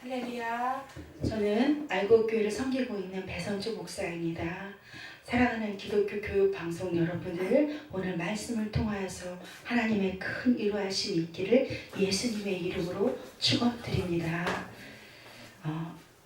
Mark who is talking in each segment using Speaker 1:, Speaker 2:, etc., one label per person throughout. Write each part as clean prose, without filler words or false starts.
Speaker 1: 할렐루야. 저는 알곡교회를 섬기고 있는 배선주 목사입니다. 사랑하는 기독교 교육 방송 여러분들, 오늘 말씀을 통하여서 하나님의 큰 위로하심이 있기를 예수님의 이름으로 축원드립니다.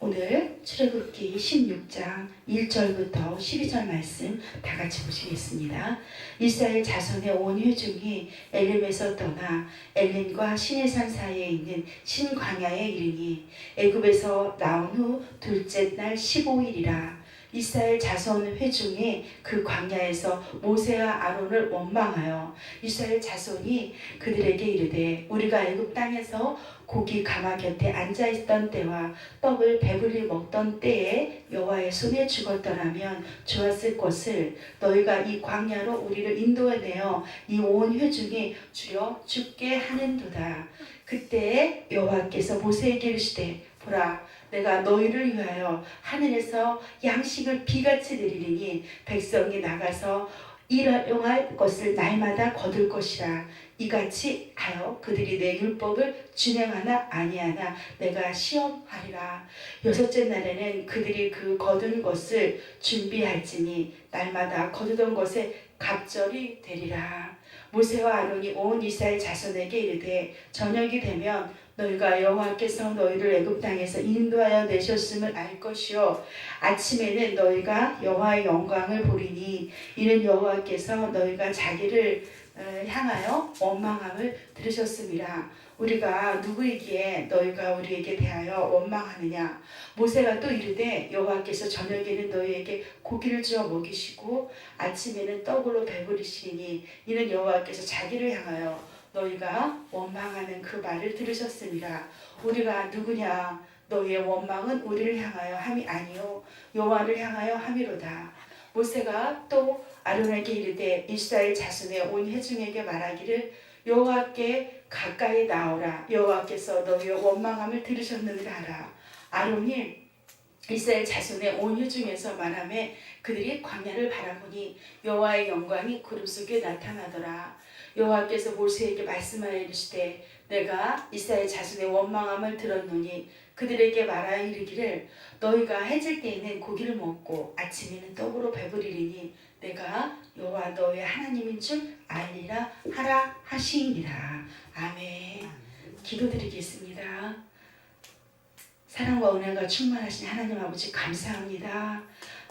Speaker 1: 오늘 출애굽기 16장 1절부터 12절 말씀 다 같이 보시겠습니다. 이스라엘 자손의 온 회중이 엘림에서 떠나 엘림과 시내산 사이에 있는 신광야에 이르니 애굽에서 나온 후 둘째 날 15일이라. 이스라엘 자손 회중이 그 광야에서 모세와 아론을 원망하여 이스라엘 자손이 그들에게 이르되 우리가 애굽 땅에서 고기 가마 곁에 앉아있던 때와 떡을 배불리 먹던 때에 여호와의 손에 죽었더라면 좋았을 것을 너희가 이 광야로 우리를 인도해내어 이 온 회중이 주려 죽게 하는도다. 그때 여호와께서 모세에게 이르시되 보라, 내가 너희를 위하여 하늘에서 양식을 비같이 내리리니 백성이 나가서 일용할 것을 날마다 거둘 것이라. 이같이 하여 그들이 내 율법을 준행하나 아니하나 내가 시험하리라. 여섯째 날에는 그들이 그 거둔 것을 준비할지니 날마다 거두던 것에 갑절이 되리라. 모세와 아론이 온 이스라엘 자손에게 이르되 저녁이 되면 너희가 여호와께서 너희를 애굽 땅에서 인도하여 내셨음을 알 것이요 아침에는 너희가 여호와의 영광을 보리니 이는 여호와께서 너희가 자기를 향하여 원망함을 들으셨음이라. 우리가 누구이기에 너희가 우리에게 대하여 원망하느냐. 모세가 또 이르되 여호와께서 저녁에는 너희에게 고기를 주어 먹이시고 아침에는 떡으로 배부르시니 이는 여호와께서 자기를 향하여 너희가 원망하는 그 말을 들으셨음이라. 우리가 누구냐. 너희의 원망은 우리를 향하여 함이 아니요 여호와를 향하여 함이로다. 모세가 또 아론에게 이르되 이스라엘 자손의 온 회중에게 말하기를 여호와께 가까이 나오라. 여호와께서 너희의 원망함을 들으셨느니라 하라. 아론이 이스라엘 자손의 온 회중에서 말하매 그들이 광야를 바라보니 여호와의 영광이 구름 속에 나타나더라. 여호와께서 모세에게 말씀하여 이르시되 내가 이스라엘 자손의 원망함을 들었노니 그들에게 말하여 이르기를 너희가 해질 때에는 고기를 먹고 아침에는 떡으로 배부리리니 내가 여호와 너의 하나님인 줄 알리라 하라 하시니라. 아멘. 기도드리겠습니다. 사랑과 은혜가 충만하신 하나님 아버지 감사합니다.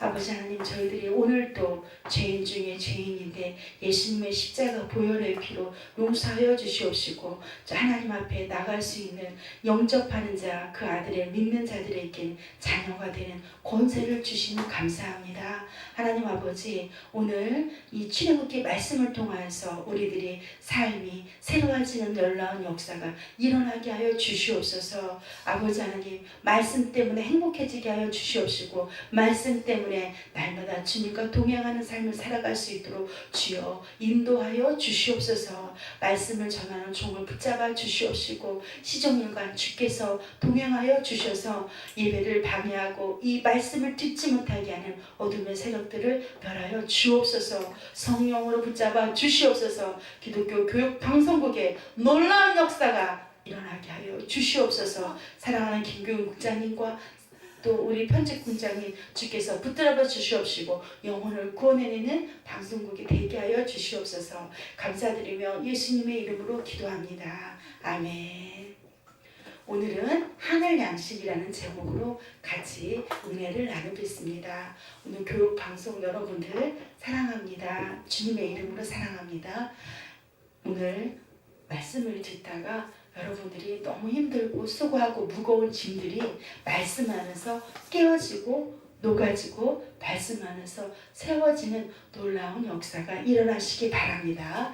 Speaker 1: 아버지 하나님, 저희들이 오늘도 죄인 중에 죄인인데 예수님의 십자가 보혈의 피로 용서하여 주시옵시고 하나님 앞에 나갈 수 있는 영접하는 자, 그 아들의 믿는 자들에게 자녀가 되는 권세를 주시니 감사합니다. 하나님 아버지, 오늘 이 출애굽기 말씀을 통하여서 우리들이 삶이 새로워지는 놀라운 역사가 일어나게 하여 주시옵소서. 아버지 하나님, 말씀 때문에 행복해지게 하여 주시옵시고 말씀 때문에 날마다 주님과 동행하는 삶을 살아갈 수 있도록 주여 인도하여 주시옵소서. 말씀을 전하는 종을 붙잡아 주시옵시고 시종일관 주께서 동행하여 주셔서 예배를 방해하고 이 말씀을 듣지 못하게 하는 어둠의 세력들을 멸하여 주옵소서. 성령으로 붙잡아 주시옵소서. 기독교 교육 방송국에 놀라운 역사가 일어나게 하여 주시옵소서. 사랑하는 김교훈 국장님과 또 우리 편집국장님 주께서 붙들어 주시옵시고 영혼을 구원해내는 방송국이 되게 하여 주시옵소서. 감사드리며 예수님의 이름으로 기도합니다. 아멘. 오늘은 하늘 양식이라는 제목으로 같이 은혜를 나누겠습니다. 오늘 교육 방송 여러분들 사랑합니다. 주님의 이름으로 사랑합니다. 오늘 말씀을 듣다가 여러분들이 너무 힘들고 수고하고 무거운 짐들이 말씀하면서 깨어지고 녹아지고 말씀하면서 세워지는 놀라운 역사가 일어나시기 바랍니다.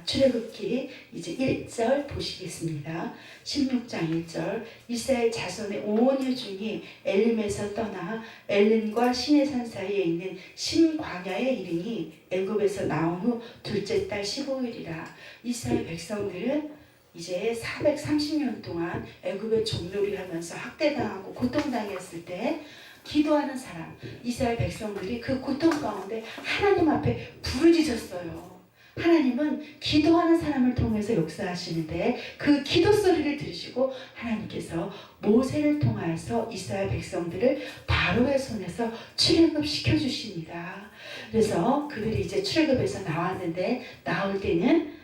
Speaker 1: 출애굽기 이제 1절 보시겠습니다. 16장 1절 이스라엘 자손의 온 회중이 엘림에서 떠나 엘림과 시내산 사이에 있는 신광야에 이르니 애굽에서 나온 후 둘째 달 15일이라. 이스라엘 백성들은 이제 430년 동안 애굽의 종놀이 하면서 학대당하고 고통당했을 때 기도하는 사람, 이스라엘 백성들이 그 고통 가운데 하나님 앞에 부르짖었어요. 하나님은 기도하는 사람을 통해서 역사하시는데 그 기도 소리를 들으시고 하나님께서 모세를 통하여서 이스라엘 백성들을 바로의 손에서 출애굽시켜 주십니다. 그래서 그들이 이제 출애굽에서 나왔는데 나올 때는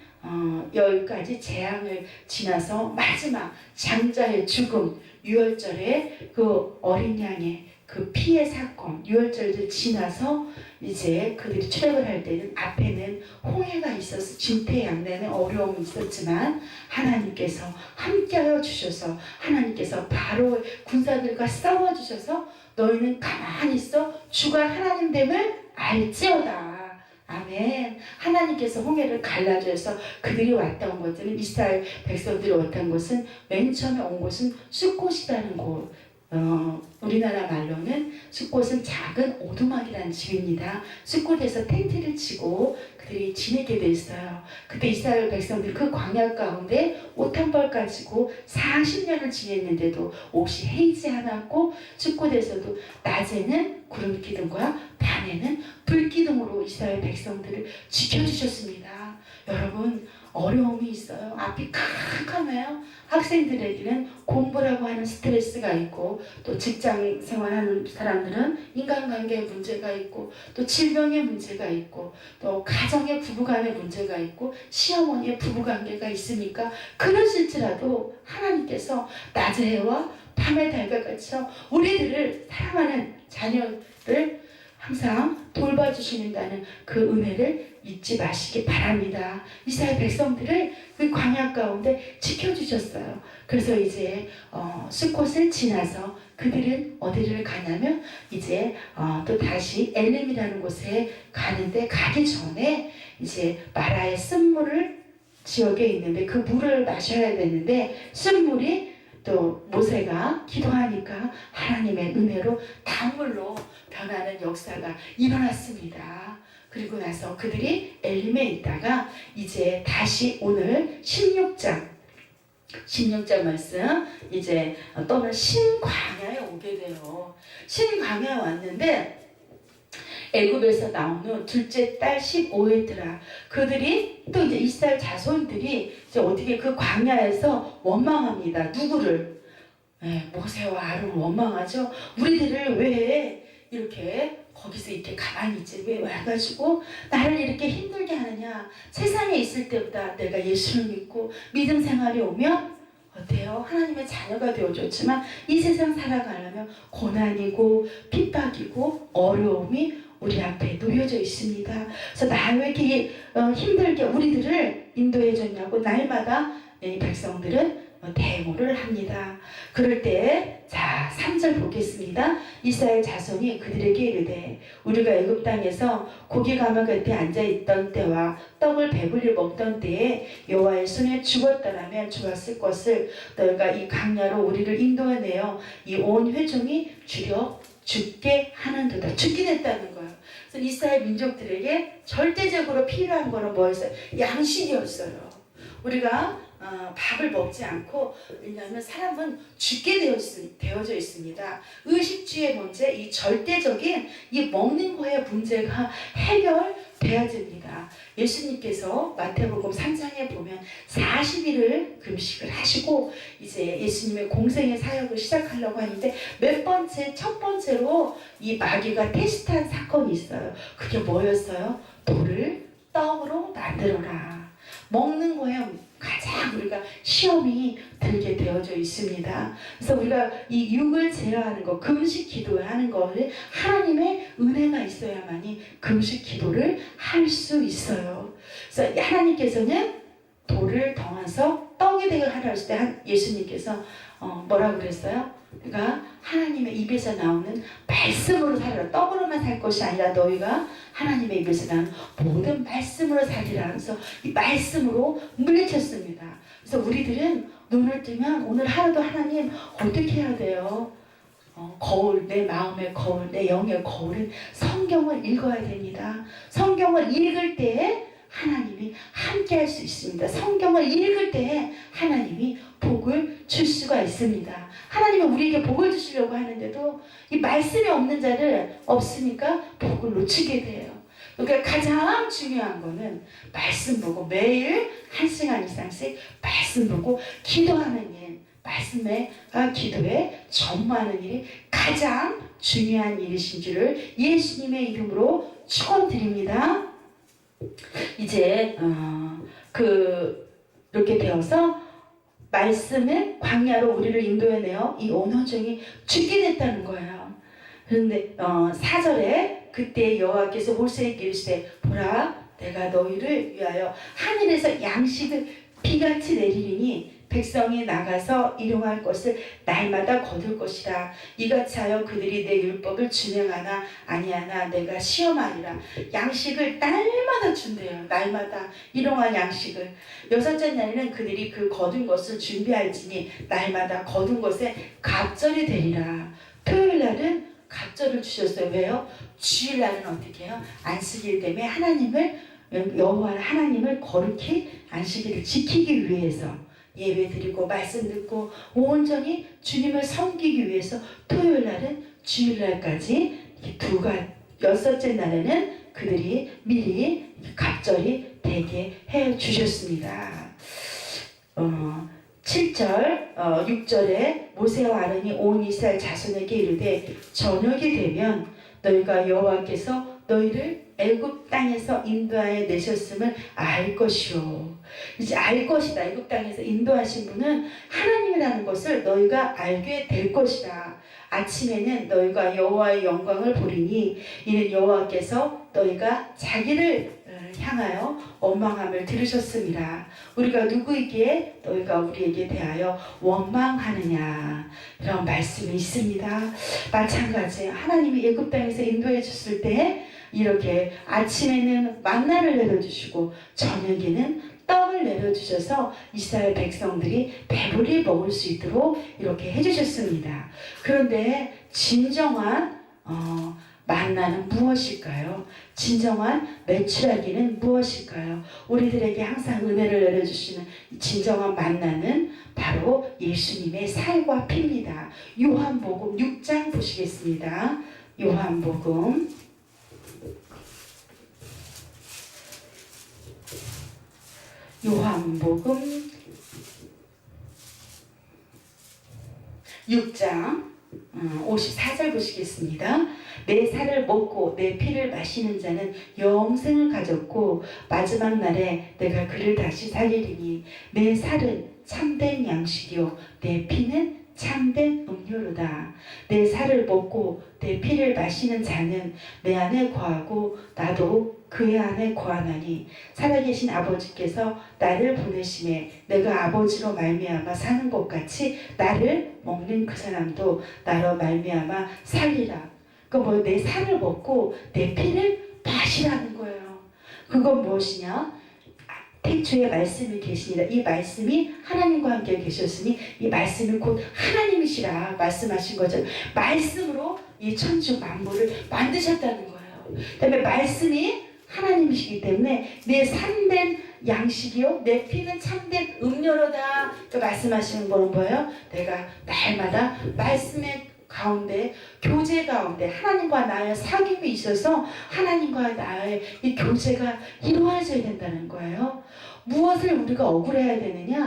Speaker 1: 10가지 재앙을 지나서 마지막 장자의 죽음, 유월절에 그 어린 양의 그 피해 사건, 유월절을 지나서 이제 그들이 출애굽을 할 때는 앞에는 홍해가 있어서 진퇴양난의 어려움이 있었지만 하나님께서 함께하여 주셔서 하나님께서 바로 군사들과 싸워주셔서 너희는 가만히 있어 주가 하나님됨을 알지어다. 아멘. 하나님께서 홍해를 갈라줘서 그들이 왔다 온 것들은 이스라엘 백성들이 왔다 온 곳은 맨 처음에 온 곳은 숫곳이라는 곳. 우리나라 말로는 숫곳은 작은 오두막이라는 집입니다. 숫곳에서 텐트를 치고 그들이 지내게 됐어요. 그때 이스라엘 백성들이 그 광야 가운데 옷 한 벌 가지고 40년을 지냈는데도 옷이 헤이지 않았고 숫곳에서도 낮에는 구름 기둥과 밤에는 불 기둥으로 이스라엘 백성들을 지켜주셨습니다. 여러분 어려움이 있어요. 앞이 캄캄해요. 학생들에게는 공부라고 하는 스트레스가 있고 또 직장 생활하는 사람들은 인간관계에 문제가 있고 또 질병의 문제가 있고 또 가정의 부부간의 문제가 있고 시어머니의 부부관계가 있으니까 그러실지라도 하나님께서 낮의 해와 밤의 달과 같이 우리들을 사랑하는 자녀를 항상 돌봐주신다는 그 은혜를 잊지 마시기 바랍니다. 이스라엘 백성들을 그 광야 가운데 지켜주셨어요. 그래서 이제 숫곳을 지나서 그들은 어디를 가냐면 이제 또 다시 엘림이라는 곳에 가는데 가기 전에 이제 마라의 쓴물을 지역에 있는데 그 물을 마셔야 되는데 쓴물이 또 모세가 기도하니까 하나님의 은혜로 단물로 변하는 역사가 일어났습니다. 그리고 나서 그들이 엘림에 있다가 이제 다시 오늘 16장 말씀 이제 떠나 신광야에 오게 돼요. 신광야에 왔는데 애굽에서 나온 후 둘째 달 15회더라. 그들이 또 이제 이스라엘 자손들이 이제 어떻게 그 광야에서 원망합니다. 누구를? 모세와 아론을 원망하죠. 우리들을 왜 이렇게 거기서 이렇게 가만히 있지? 왜 와가지고 나를 이렇게 힘들게 하느냐? 세상에 있을 때보다 내가 예수를 믿고 믿음 생활에 오면 어때요? 하나님의 자녀가 되어줬지만 이 세상 살아가려면 고난이고 핍박이고 어려움이 우리 앞에 놓여져 있습니다. 그래서 나 왜 이렇게 힘들게 우리들을 인도해 줬냐고 날마다 이 백성들은 대모를 합니다. 그럴 때 자 3절 보겠습니다. 이스라엘 자손이 그들에게 이르되 우리가 애굽 땅에서 고기 가마 곁에 앉아있던 때와 떡을 배불리 먹던 때에 여호와의 손에 죽었더라면 좋았을 것을 너희가 이 강야로 우리를 인도해내어 이 온 회중이 주려 죽게 하는도다. 죽게 됐다는 거예요. 그래서 이스라엘 민족들에게 절대적으로 필요한 거는 뭐였어요? 양식이었어요. 우리가 밥을 먹지 않고 왜냐하면 사람은 죽게 되어져 있습니다. 의식주의 문제, 이 절대적인 이 먹는 거의 문제가 해결돼야 됩니다. 예수님께서 마태복음 3장에 보면 40일을 금식을 하시고 이제 예수님의 공생의 사역을 시작하려고 하는데 첫 번째로 이 마귀가 테스트한 사건이 있어요. 그게 뭐였어요? 돌을 떡으로 만들어라. 먹는 거에 가장 우리가 시험이 들게 되어져 있습니다. 그래서 우리가 이 육을 제어하는 것, 금식 기도하는 것을 하나님의 은혜가 있어야만이 금식 기도를 할 수 있어요. 그래서 하나님께서는 돌을 덩어서 떡이 되게 하라 했을 때 예수님께서 뭐라고 그랬어요? 그러니까 하나님의 입에서 나오는 말씀으로 살아라. 떡으로만 살 것이 아니라 너희가 하나님의 입에서 나오는 모든 말씀으로 살리라 하면서 이 말씀으로 물리쳤습니다. 그래서 우리들은 눈을 뜨면 오늘 하루도 하나님 어떻게 해야 돼요? 거울, 내 마음의 거울, 내 영의 거울은 성경을 읽어야 됩니다. 성경을 읽을 때에 하나님이 함께 할 수 있습니다. 성경을 읽을 때에 하나님이 복을 줄 수가 있습니다. 하나님은 우리에게 복을 주시려고 하는데도 이 말씀이 없는 자를 없으니까 복을 놓치게 돼요. 그러니까 가장 중요한 거는 말씀 보고 매일 1시간 이상씩 말씀 보고 기도하는 일, 말씀에 기도에 전무하는 일이 가장 중요한 일이신 줄을 예수님의 이름으로 축원드립니다. 이제 그렇게 되어서 말씀의 광야로 우리를 인도해내어 이 온호종이 죽게 됐다는 거예요. 그런데 4절에 그때 여호와께서 모세에게 이르시되 보라 내가 너희를 위하여 하늘에서 양식을 비같이 내리리니 백성이 나가서 일용할 것을 날마다 거둘 것이라. 이같이 하여 그들이 내 율법을 준행하나 아니하나 내가 시험하리라. 양식을 날마다 준대요. 날마다 일용할 양식을. 6째 날에는 그들이 그 거둔 것을 준비할지니 날마다 거둔 것에 갑절이 되리라. 토요일 날은 갑절을 주셨어요. 왜요? 주일 날은 어떻게 해요? 안식일 때문에 하나님을 여호와 하나님을 거룩히 안식일을 지키기 위해서 예배 드리고 말씀 듣고 온전히 주님을 섬기기 위해서 토요일 날은 주일 날까지 여섯째 날에는 그들이 미리 갑절이 되게 해 주셨습니다. 7절, 6절에 모세와 아론이 온 이스라엘 자손에게 이르되 저녁이 되면 너희가 여호와께서 너희를 애굽 땅에서 인도하여 내셨음을 알 것이요. 이제 알 것이다. 애굽 땅에서 인도하신 분은 하나님이라는 것을 너희가 알게 될 것이다. 아침에는 너희가 여호와의 영광을 보리니 이는 여호와께서 너희가 자기를 향하여 원망함을 들으셨습니다. 우리가 누구에게 너희가 우리에게 대하여 원망하느냐 이런 말씀이 있습니다. 마찬가지 하나님이 애굽 땅에서 인도해 줬을 때 이렇게 아침에는 만나를 내려주시고 저녁에는 떡을 내려주셔서 이스라엘 백성들이 배불리 먹을 수 있도록 이렇게 해주셨습니다. 그런데 진정한 만나는 무엇일까요? 진정한 메추라기는 무엇일까요? 우리들에게 항상 은혜를 내려주시는 진정한 만나는 바로 예수님의 살과 피입니다. 요한복음 6장 보시겠습니다. 요한복음 6장 54절 보시겠습니다. 내 살을 먹고 내 피를 마시는 자는 영생을 가졌고 마지막 날에 내가 그를 다시 살리리니 내 살은 참된 양식이요 내 피는 참된 음료로다. 내 살을 먹고 내 피를 마시는 자는 내 안에 거하고 나도 그의 안에 거하나니 살아계신 아버지께서 나를 보내심에 내가 아버지로 말미암아 사는 것 같이 나를 먹는 그 사람도 나로 말미암아 살리라. 그러니까 내 살을 먹고 내 피를 마시라는 거예요. 그건 무엇이냐? 태초에 말씀이 계시니라. 이 말씀이 하나님과 함께 계셨으니 이 말씀이 곧 하나님이시라 말씀하신 거죠. 말씀으로 이 천주 만물을 만드셨다는 거예요. 그다음에 말씀이 하나님이시기 때문에 내 참된 양식이요 내 피는 참된 음료로다. 말씀하시는 거는 뭐예요? 내가 날마다 말씀의 가운데 교제 가운데 하나님과 나의 사귐이 있어서 하나님과 나의 이 교제가 이루어져야 된다는 거예요. 무엇을 우리가 억울해야 되느냐?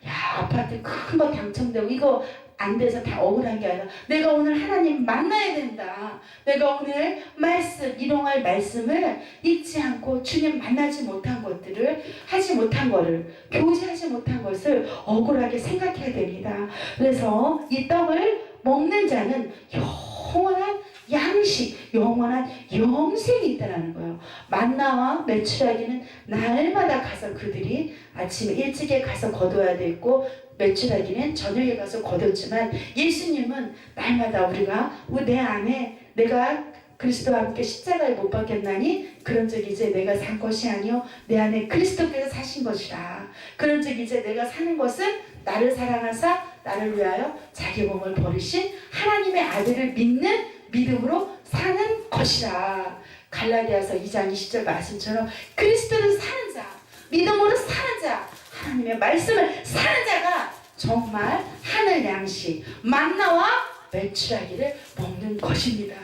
Speaker 1: 야 아파트 큰 거 당첨되고 이거 안 돼서 다 억울한 게 아니라 내가 오늘 하나님 만나야 된다. 내가 오늘 말씀 일용할 말씀을 잊지 않고 주님 만나지 못한 것들을 하지 못한 거를 교제하지 못한 것을 억울하게 생각해야 됩니다. 그래서 이 떡을 먹는 자는 영원한 양식, 영원한 영생이 있다는 거예요. 만나와 메추라기는 날마다 가서 그들이 아침에 일찍에 가서 거둬야 되고 메추라기는 저녁에 가서 거뒀지만 예수님은 날마다 우리가 내 안에 내가 그리스도와 함께 십자가에 못 박혔나니 그런즉 이제 내가 산 것이 아니요 내 안에 그리스도께서 사신 것이라. 그런즉 이제 내가 사는 것은 나를 사랑하사 나를 위하여 자기 몸을 버리신 하나님의 아들을 믿는 믿음으로 사는 것이라. 갈라디아서 2장 20절 말씀처럼 그리스도를 사는 자, 믿음으로 사는 자, 하나님의 말씀을 사는 자가 정말 하늘 양식 만나와 메추라기를 먹는 것입니다.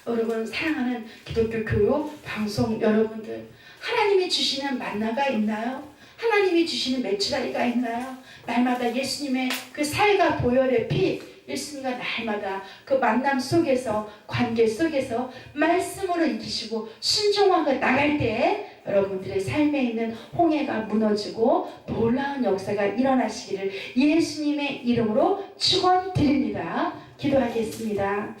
Speaker 1: 여러분 사랑하는 기독교 교육 방송 여러분들, 하나님이 주시는 만나가 있나요? 하나님이 주시는 메추라기가 있나요? 날마다 예수님의 그 살과 보혈의 피, 예수님과 날마다 그 만남 속에서, 관계 속에서 말씀으로 이기시고 순종하고 나갈 때 여러분들의 삶에 있는 홍해가 무너지고 놀라운 역사가 일어나시기를 예수님의 이름으로 축원드립니다. 기도하겠습니다.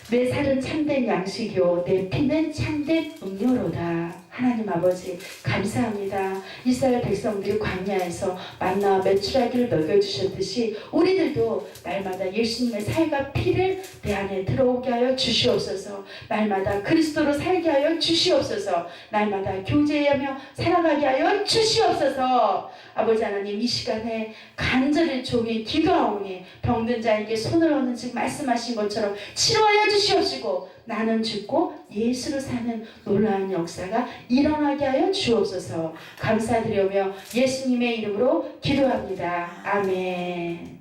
Speaker 1: 내 살은 참된 양식이요 내 피는 참된 음료로다. 하나님 아버지 감사합니다. 이스라엘 백성들이 광야에서 만나와 메추라기를 먹여주셨듯이 우리들도 날마다 예수님의 살과 피를 내 안에 들어오게 하여 주시옵소서. 날마다 그리스도로 살게 하여 주시옵소서. 날마다 교제하며 살아가게 하여 주시옵소서. 아버지 하나님, 이 시간에 간절히 종이 기도하오니 병든 자에게 손을 얹는 즉 말씀하신 것처럼 치료하여 주시옵시고 나는 죽고 예수로 사는 놀라운 역사가 일어나게 하여 주옵소서. 감사드리며 예수님의 이름으로 기도합니다. 아멘.